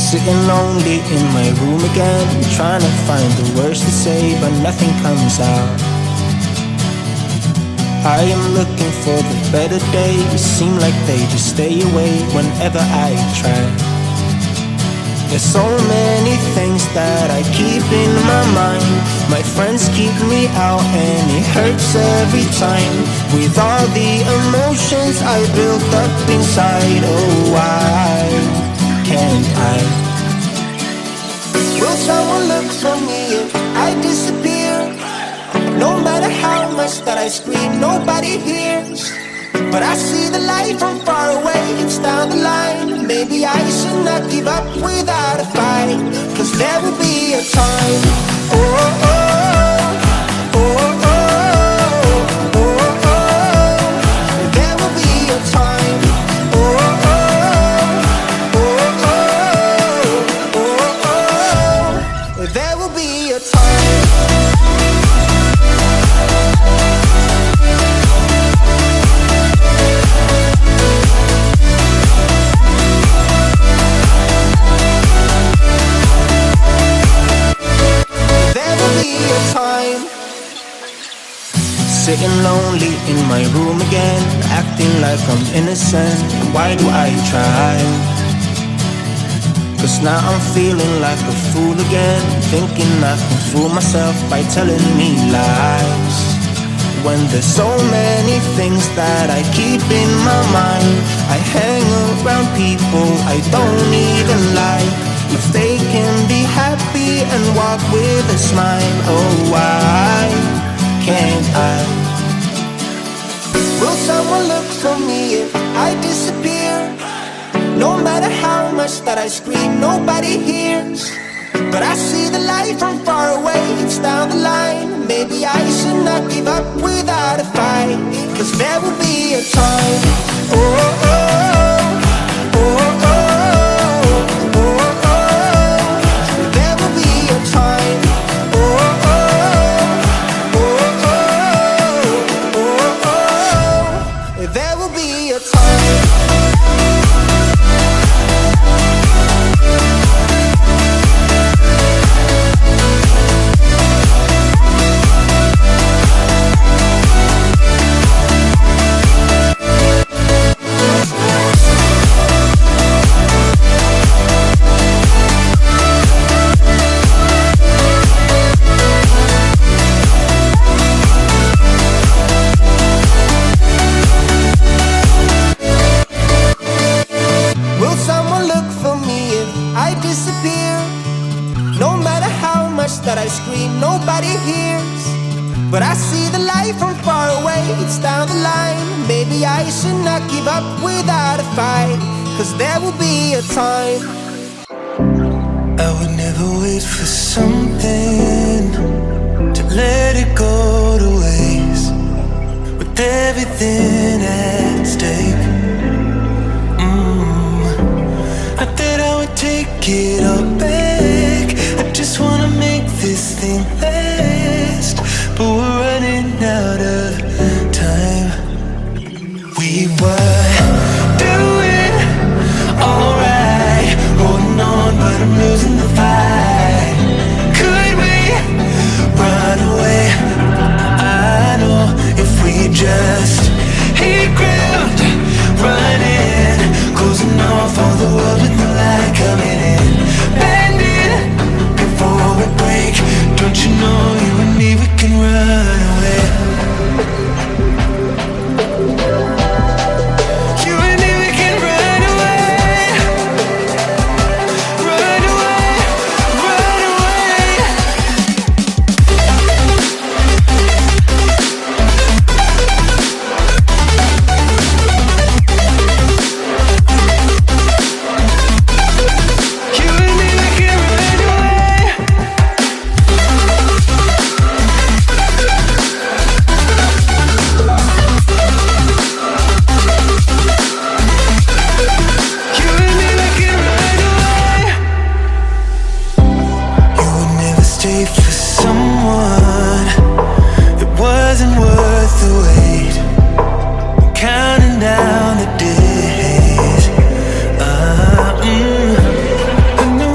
Sitting lonely in my room again, trying to find the words to say, but nothing comes out. I am looking for the better days, seem like they just stay away whenever I try. There's so many things that I keep in my mind. My friends keep me out and it hurts every time. With all the emotions I built up inside, oh why can't I? Will someone look for me if I disappear? No matter how much that I scream, nobody hears. But I see the light from far away, it's down the line. Maybe I should not give up without a fight, 'cause there will be a time. Oh, oh, oh, oh, oh, oh, oh. There will be a time. Oh, oh, oh, oh, oh, oh, oh. There will be a time. Sitting lonely in my room again, acting like I'm innocent. Why do I try? 'Cause now I'm feeling like a fool again, thinking I can fool myself by telling me lies. When there's so many things that I keep in my mind, I hang around people I don't even like. If they can be happy and walk with a smile, oh why can't I? Will someone look for me if I disappear? No matter how much that I scream, nobody hears. But I see the light from far away, it's down the line. Maybe I should not give up without a fight, 'cause there will be a time. Oh, oh, oh, oh, oh, oh, oh. There will be a time. Oh, oh, oh, oh, oh, oh. There will be a time. That I scream, nobody hears. But I see the light from far away, it's down the line. Maybe I should not give up without a fight, 'cause there will be a time. I would never wait for something to let it go to waste, with everything at stake. I thought I would take it all back. I just wanna make this thing last, but we're running out of time. We were doing alright, holding on, but I'm losing the fight. Could we run away? I know if we just hit ground, running, closing off all the world with the light coming in, bending before we break. Don't you know, you and me, we can run away. You and me, we can run away. Run away, run away. You and me, we can run away. You and me, we can run away. You would never stay for someone that wasn't worth the wait. I'm counting down the days. I know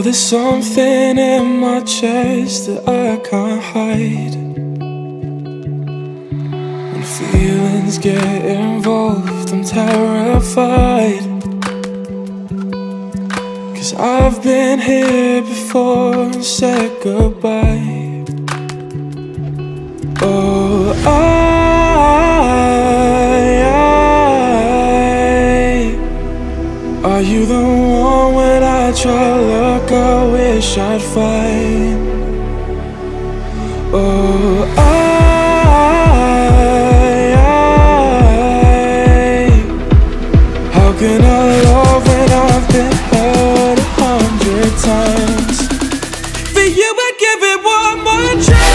Oh, there's something in my chest that I can't hide. When feelings get involved, I'm terrified. 'Cause I've been here before and said goodbye. Oh, are you the one when I try look I wish I'd find? Oh, how can I love when I've been hurt 100 times? For you I'd give it one more try.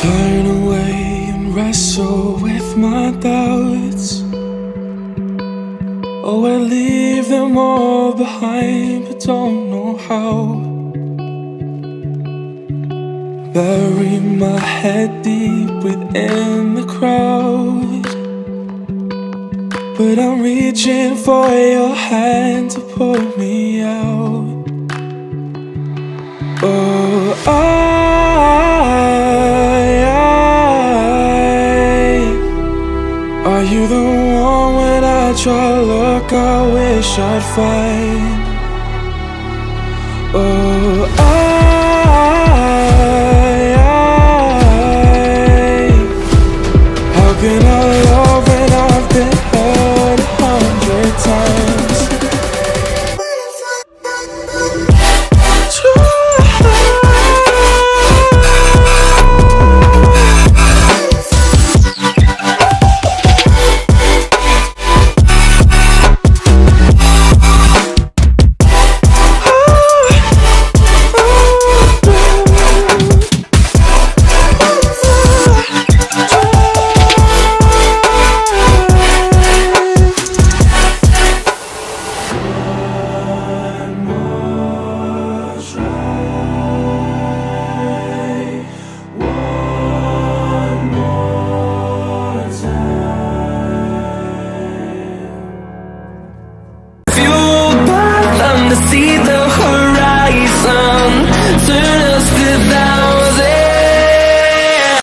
Turn away and wrestle with my doubts. Oh, I leave them all behind, but don't know how. Bury my head deep within the crowd, but I'm reaching for your hand to pull me out. Oh, are you the one when I try look I wish I'd find?